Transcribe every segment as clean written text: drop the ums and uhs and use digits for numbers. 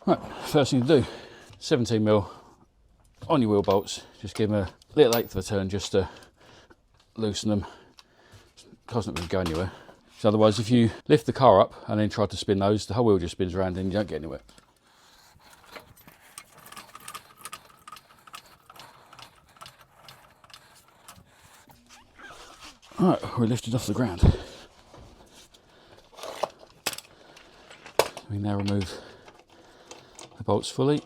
Right, first thing to do, 17mm on your wheel bolts, just give them a little eighth of a turn just to loosen them. Car's not going to go anywhere. So otherwise, if you lift the car up and then try to spin those, the whole wheel just spins around and you don't get anywhere. Alright, we're lifted off the ground. We now remove the bolts fully.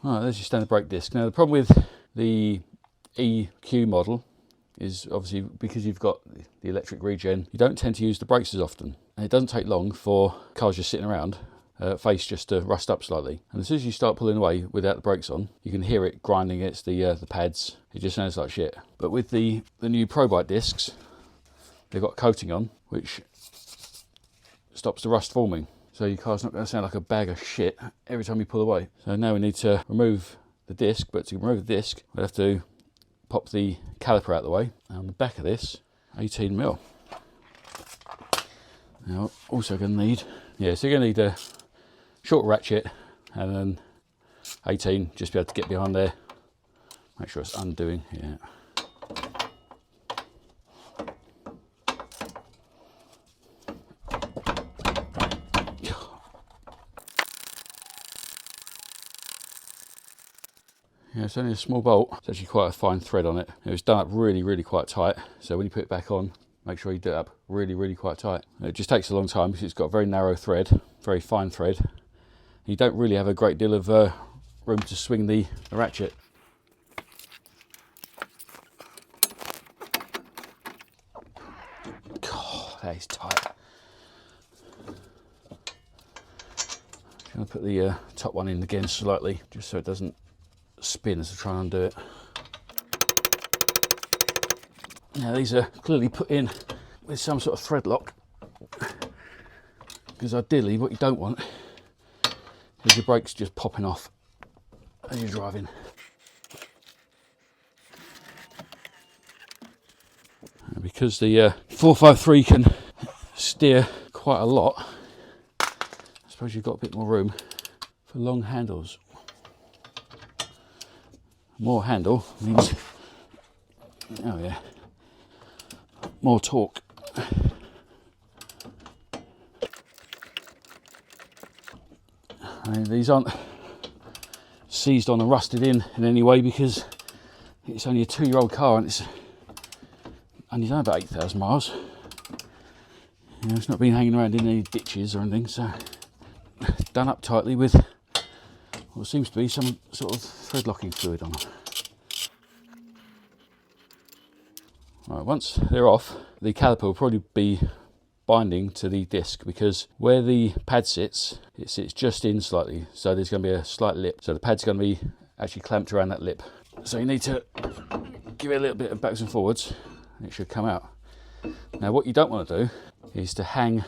Alright, there's your standard brake disc. Now the problem with the EQ model is obviously because you've got the electric regen, you don't tend to use the brakes as often. And it doesn't take long for cars just sitting around, face just to rust up slightly. And as soon as you start pulling away without the brakes on, you can hear it grinding against the pads. It just sounds like shit. But with the new ProBite discs, they've got coating on, which stops the rust forming. So your car's not going to sound like a bag of shit every time you pull away. So now we need to remove the disc, but to remove the disc, we'll have to pop the caliper out of the way. And on the back of this, 18mm. Now, also going to need, so you're going to need a short ratchet and then 18, just be able to get behind there. Make sure it's undoing, yeah. Yeah, it's only a small bolt. It's actually quite a fine thread on it. It was done up really, really quite tight. So when you put it back on, make sure you do it up really, really quite tight. It just takes a long time because it's got a very narrow thread, very fine thread. You don't really have a great deal of room to swing the ratchet. God, that is tight. I'm going to put the top one in again slightly, just so it doesn't spin as I try and undo it. Now these are clearly put in with some sort of thread lock, because ideally what you don't want is your brakes just popping off as you're driving. And because the 453 can steer quite a lot, I suppose you've got a bit more room for long handles. More handle means, more torque. I mean, these aren't seized on and rusted in any way, because it's only a 2-year-old car and it's only done about 8,000 miles. It's not been hanging around in any ditches or anything, so done up tightly with what seems to be some sort of thread locking fluid on them. Right, once they're off, the caliper will probably be binding to the disc, because where the pad sits, it sits just in slightly, so there's going to be a slight lip, so the pad's going to be actually clamped around that lip. So you need to give it a little bit of backs and forwards and it should come out. Now what you don't want to do is to hang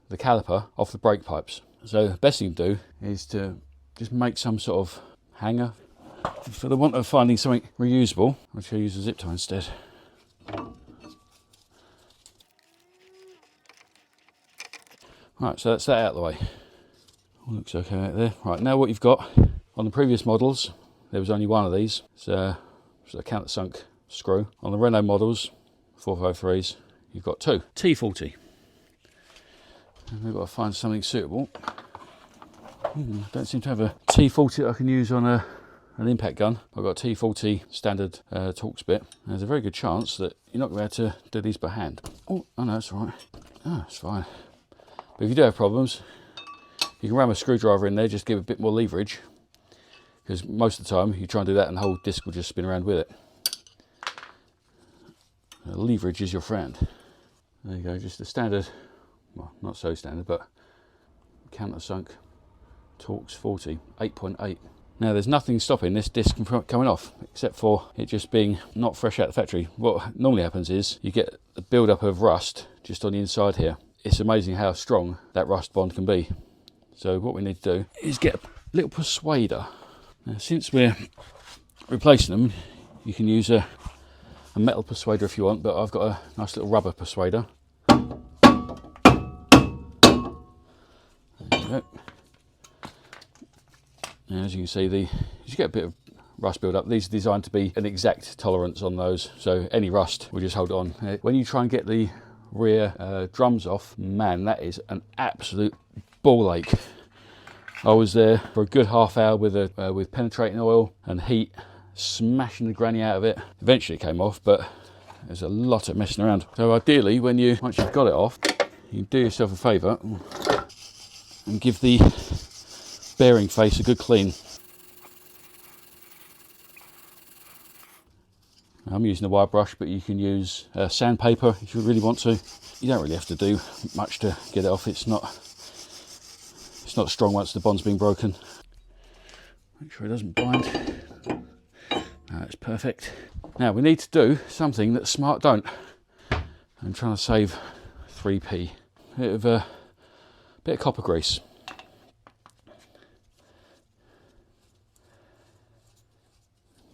the caliper off the brake pipes. So the best thing to do is to just make some sort of hanger. For the want of finding something reusable, which I use a zip tie instead. Right, so that's that out of the way. All looks okay out there. Right, now what you've got, on the previous models, there was only one of these. It's a countersunk screw. On the Renault models, 453s, you've got two. T40. And we've got to find something suitable. I don't seem to have a T40 that I can use on an impact gun. I've got a T40 standard Torx bit. There's a very good chance that you're not going to be able to do these by hand. Oh no, it's all right. Oh, it's fine. But if you do have problems, you can ram a screwdriver in there, just give it a bit more leverage, because most of the time you try and do that and the whole disc will just spin around with it. Leverage is your friend. There you go, just a standard, well, not so standard, but countersunk Torx 40, 8.8. Now there's nothing stopping this disc from coming off, except for it just being not fresh out of the factory. What normally happens is you get a build-up of rust just on the inside here. It's amazing how strong that rust bond can be. So what we need to do is get a little persuader. Now since we're replacing them, You can use a metal persuader if you want, but I've got a nice little rubber persuader. There you go. Now, as you can see, you get a bit of rust build up. These are designed to be an exact tolerance on those, so any rust will just hold it on. When you try and get the rear drums off, man, that is an absolute ball ache. I was there for a good half hour with penetrating oil and heat, smashing the granny out of it. Eventually it came off, but there's a lot of messing around. So ideally, once you've got it off, you can do yourself a favour and give the bearing face a good clean. I'm using a wire brush, but you can use sandpaper if you really want to. You don't really have to do much to get it off. It's not strong once the bond's been broken. Make sure it doesn't bind. That's perfect. Now we need to do something that Smart don't. I'm trying to save 3p. Bit of copper grease.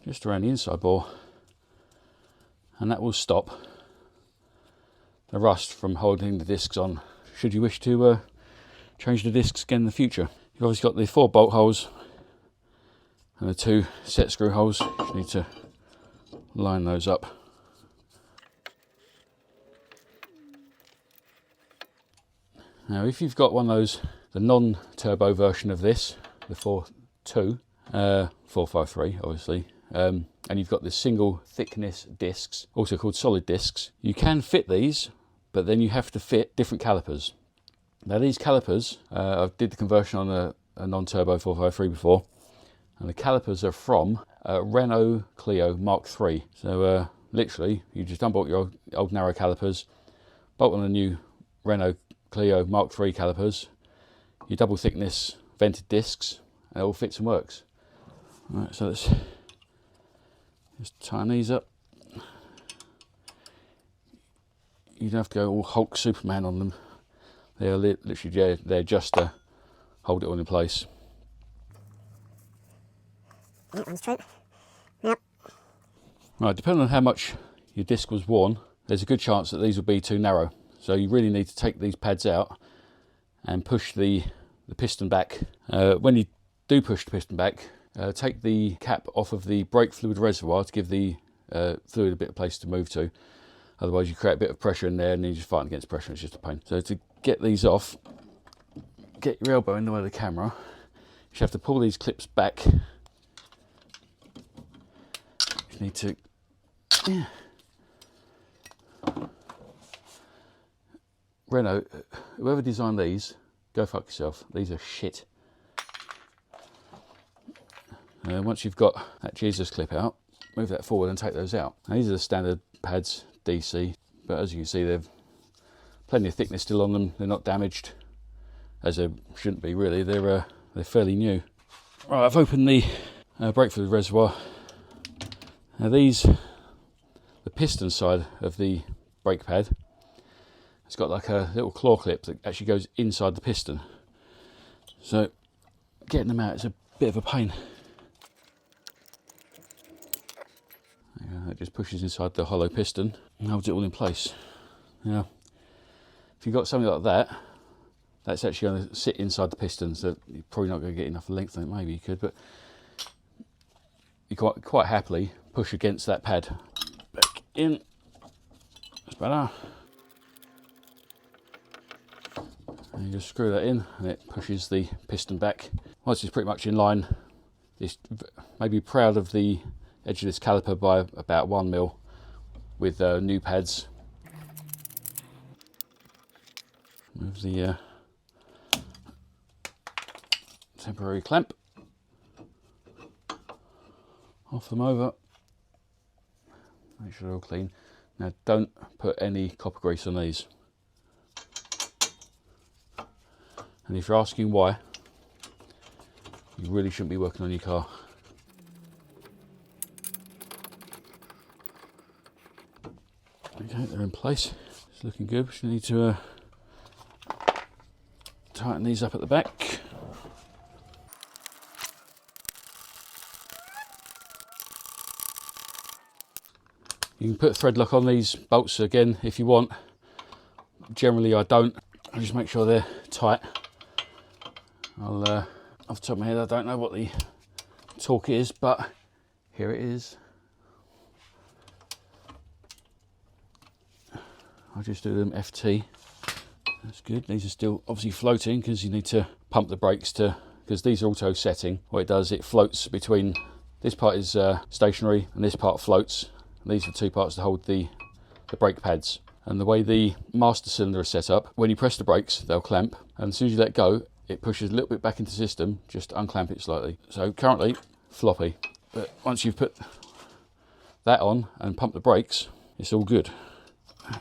Just around the inside bore. And that will stop the rust from holding the discs on, should you wish to change the discs again in the future. You've obviously got the 4 bolt holes and the 2 set screw holes. You just need to line those up. Now if you've got one of those, the non-turbo version of this, the 4.2, 453 obviously, and you've got the single thickness discs, also called solid discs, you can fit these, but then you have to fit different calipers. Now these calipers, I did the conversion on a non-turbo 453 before, and the calipers are from Renault Clio Mark III. So literally, you just unbolt your old narrow calipers, bolt on the new Renault Clio Mark III calipers, your double thickness vented discs, and it all fits and works. Right, so let's just tighten these up. You don't have to go all Hulk Superman on them. They're literally they're just to hold it all in place. That one's straight. Yep. Right, depending on how much your disc was worn, there's a good chance that these will be too narrow. So you really need to take these pads out and push the piston back. When you do push the piston back, take the cap off of the brake fluid reservoir to give the fluid a bit of place to move to. Otherwise you create a bit of pressure in there and then you're just fighting against pressure. It's just a pain. So to get these off, get your elbow in the way of the camera. You should have to pull these clips back. You need to, yeah. Renault, whoever designed these, go fuck yourself. These are shit. Once you've got that Jesus clip out, move that forward and take those out. Now, these are the standard pads, DC, but as you can see, they've plenty of thickness still on them. They're not damaged, as they shouldn't be really. They're fairly new. Right, I've opened the brake fluid reservoir. Now the piston side of the brake pad, it's got like a little claw clip that actually goes inside the piston. So getting them out is a bit of a pain. It just pushes inside the hollow piston and holds it all in place. Now, if you've got something like that, that's actually going to sit inside the piston, so you're probably not going to get enough length on it. Maybe you could, but you quite happily push against that pad. Back in. That's better. And you just screw that in and it pushes the piston back. Once it's pretty much in line, this may be proud of the edge of this caliper by about 1 mil with new pads. Move the temporary clamp off them over. Make sure they're all clean. Now don't put any copper grease on these. And if you're asking why, you really shouldn't be working on your car. Okay, they're in place. It's looking good. We just need to tighten these up at the back. You can put a thread lock on these bolts again if you want. Generally I don't. I just make sure they're tight. Off the top of my head, I don't know what the torque is, but here it is. I'll just do them FT. That's good. These are still obviously floating because you need to pump the brakes because these are auto setting. What it does, it floats between, this part is stationary and this part floats. And these are the two parts to hold the brake pads. And the way the master cylinder is set up, when you press the brakes, they'll clamp. And as soon as you let go, it pushes a little bit back into the system, just unclamp it slightly. So currently, floppy. But once you've put that on and pump the brakes, it's all good.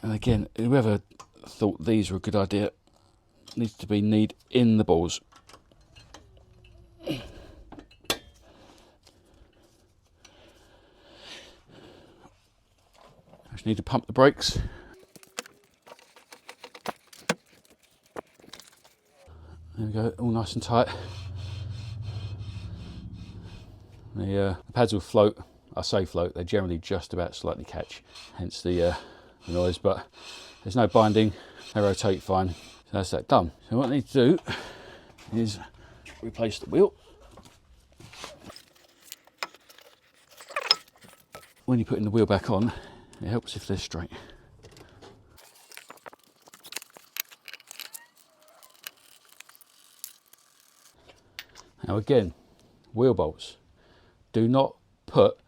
And again, whoever thought these were a good idea needs to be kneed in the balls. I just need to pump the brakes. There we go, all nice and tight. The pads will float. I say float, they generally just about slightly catch, hence the noise, but there's no binding, they rotate fine. So that's that done. So what I need to do is replace the wheel. When you're putting the wheel back on, it helps if they're straight. Now again, wheel bolts. Do not put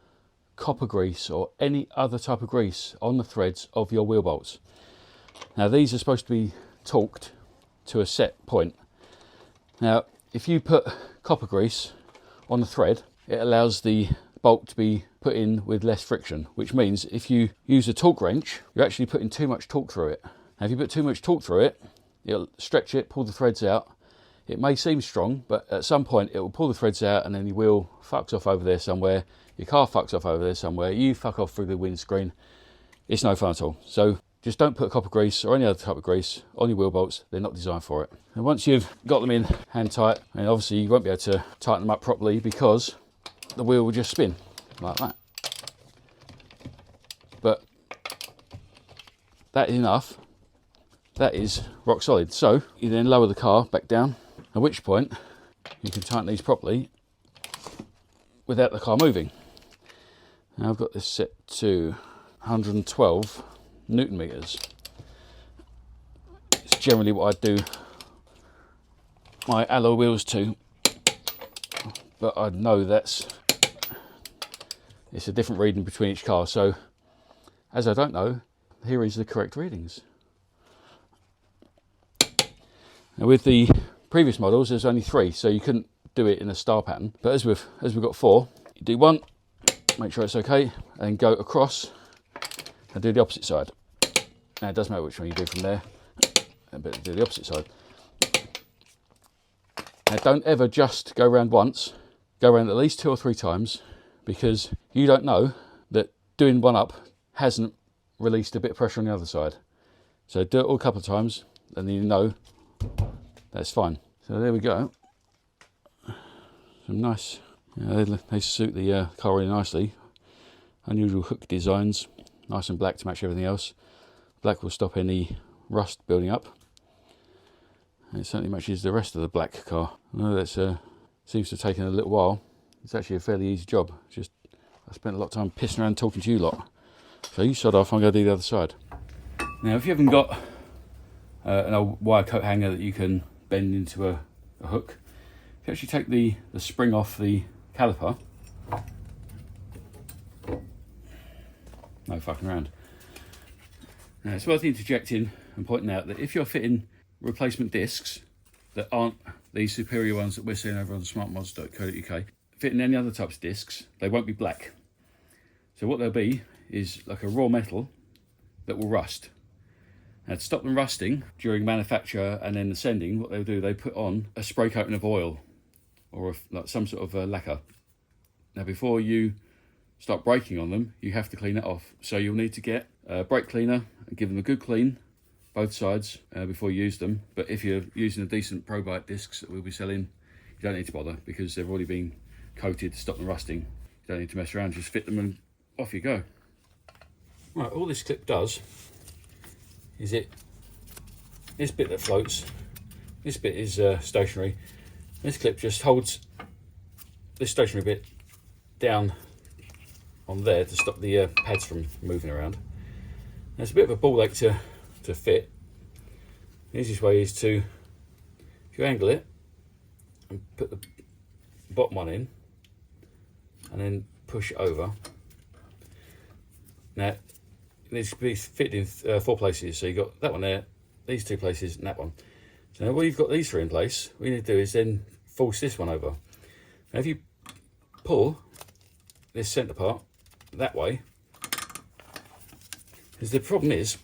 copper grease or any other type of grease on the threads of your wheel bolts. Now these are supposed to be torqued to a set point. Now if you put copper grease on the thread, it allows the bolt to be put in with less friction, which means if you use a torque wrench, you're actually putting too much torque through it. Now if you put too much torque through it, it'll stretch it, pull the threads out. It may seem strong, but at some point it will pull the threads out and then your wheel fucks off over there somewhere, your car fucks off over there somewhere, you fuck off through the windscreen. It's no fun at all. So just don't put copper grease or any other type of grease on your wheel bolts. They're not designed for it. And once you've got them in hand tight, and obviously you won't be able to tighten them up properly because the wheel will just spin like that. But that is enough. That is rock solid. So you then lower the car back down, at which point you can tighten these properly without the car moving. Now I've got this set to 112 Newton meters. It's generally what I do my alloy wheels to, but I know it's a different reading between each car. So as I don't know, here is the correct readings. Now with the previous models, there's only 3, so you couldn't do it in a star pattern. But as we've got 4, you do 1, make sure it's okay, and go across and do the opposite side. Now it doesn't matter which one you do from there, but do the opposite side. Now don't ever just go around once, go around at least 2 or 3 times, because you don't know that doing one up hasn't released a bit of pressure on the other side. So do it all a couple of times, and then you know that's fine. So there we go. Some nice, they suit the car really nicely. Unusual hook designs, nice and black to match everything else. Black will stop any rust building up. And it certainly matches the rest of the black car. I know that seems to have taken a little while. It's actually a fairly easy job. Just I spent a lot of time pissing around talking to you lot. So you sod off, I'm going to do the other side. Now if you haven't got an old wire coat hanger that you can bend into a hook, if you actually take the spring off the caliper, no fucking around. Now it's worth interjecting and pointing out that if you're fitting replacement discs that aren't these superior ones that we're seeing over on smartmods.co.uk, fitting any other types of discs, they won't be black. So what they'll be is like a raw metal that will rust. Now to stop them rusting during manufacture and then ascending, what they'll do, they put on a spray coating of oil or like some sort of lacquer. Now before you start braking on them, you have to clean it off. So you'll need to get a brake cleaner and give them a good clean, both sides, before you use them. But if you're using the decent ProBite discs that we'll be selling, you don't need to bother because they've already been coated to stop them rusting. You don't need to mess around, just fit them and off you go. Right, all this clip does is this bit that floats, this bit is stationary. This clip just holds this stationary bit down on there to stop the pads from moving around. And it's a bit of a ball ache to fit. The easiest way is to, if you angle it and put the bottom one in and then push it over. Now it needs to be fitted in 4 places, so you've got that one there, these 2 places and that one. So now when you've got these 3 in place, what you need to do is then force this one over. Now if you pull this centre part that way, because the problem is,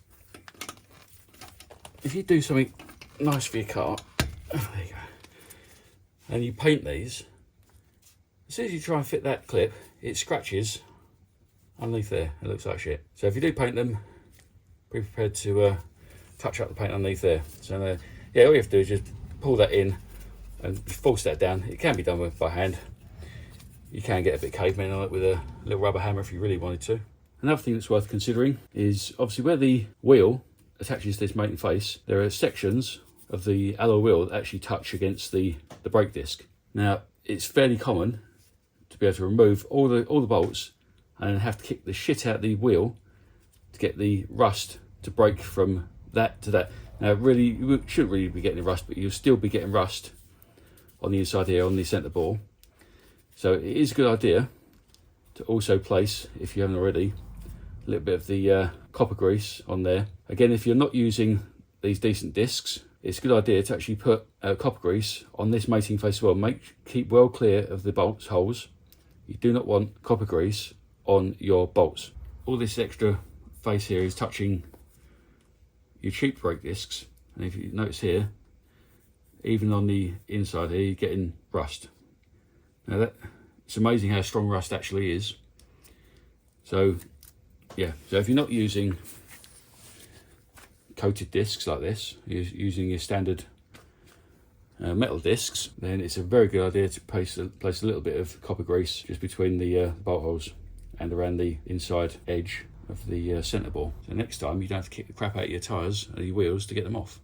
if you do something nice for your car, there you go, and you paint these, as soon as you try and fit that clip, it scratches underneath there. It looks like shit. So if you do paint them, be prepared to touch up the paint underneath there. So yeah, all you have to do is just pull that in and force that down. It can be done by hand. You can get a bit caveman on it with a little rubber hammer if you really wanted to. Another thing that's worth considering is obviously where the wheel attaches to this mating face, there are sections of the alloy wheel that actually touch against the brake disc. Now it's fairly common to be able to remove all the bolts and then have to kick the shit out of the wheel to get the rust to break from that to that. Now really, you shouldn't really be getting the rust, but you'll still be getting rust on the inside here on the centre ball. So it is a good idea to also place, if you haven't already, a little bit of the copper grease on there. Again, if you're not using these decent discs, it's a good idea to actually put copper grease on this mating face as well. Keep well clear of the bolts holes. You do not want copper grease on your bolts. All this extra face here is touching your cheap brake discs, and if you notice here, even on the inside here, you're getting rust. Now it's amazing how strong rust actually is. So yeah, so if you're not using coated discs like this, you're using your standard metal discs, then it's a very good idea to place a little bit of copper grease just between the bolt holes and around the inside edge of the centre ball. So next time you don't have to kick the crap out of your tyres or your wheels to get them off.